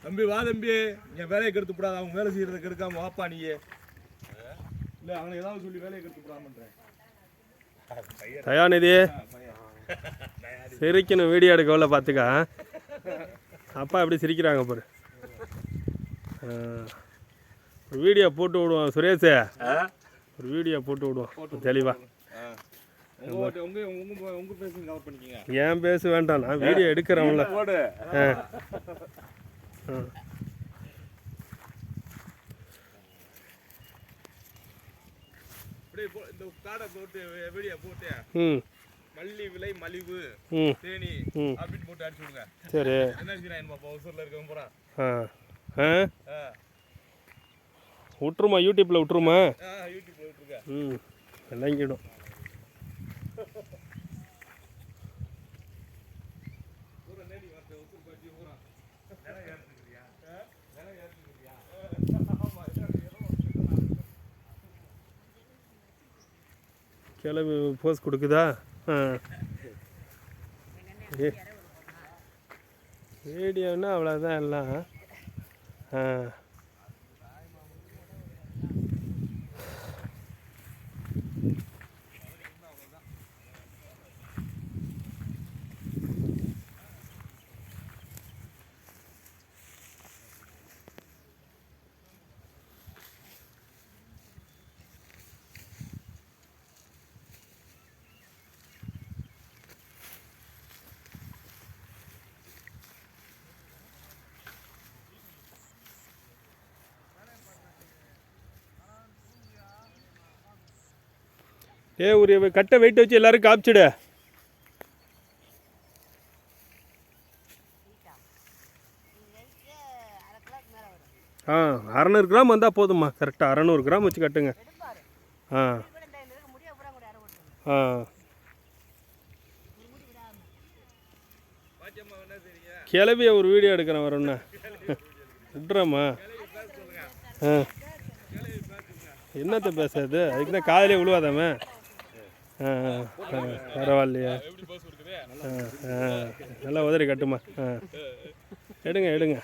தம்பி வா தம்பி, என் வேலையை கெடுத்து விடாத. அவங்க வேலை செய்யறதை கெடுக்காம வாப்பா நீயே. இல்லை அவனை ஏதாவது சொல்லி வேலையை கெடுத்து விடாமன்றேன். தயாநிதி சிரிக்கணும், வீடியோ எடுக்கவில்ல பார்த்துக்கா. அப்பா எப்படி சிரிக்கிறாங்க பாரு. ஒரு வீடியோ போட்டு விடுவோம் சுரேஷ், ஒரு வீடியோ போட்டு விடுவோம் தெளிவா. ஏன் பேச வேண்டாம், நான் வீடியோ எடுக்கிறவங்கள. மல்லி விலை மலிவு தேனி அப்படின்னு போட்டு அடிச்சு விடுங்க. சரி என்ன இருக்கவங்க போறான் விட்டுருமா, யூடியூப்ல விட்டுருமா? யூடியூப்ல விட்டுருங்க. விளங்கிடும். கிளம்பி போஸ் கொடுக்குதா? வீடியோன்னா அவ்வளோதான் எல்லாம். ஒரு கட்டை வெயிட் வச்சு எல்லாரும் காப்பிச்சிடு. 600 கிராம் வந்தால் போதும்மா, கரெக்டாக 600 கிராம் வச்சு கட்டுங்க. கிளவிய ஒரு வீடியோ எடுக்கிறேன் வரணுண்ணா விட்றேம்மா. என்னத்தை பேசுறது, அதுக்கு தான் காதலே விழுவாதாமே. பரவாயில்லையா, நல்லா உதறி கட்டுமா. எடுங்க எடுங்க.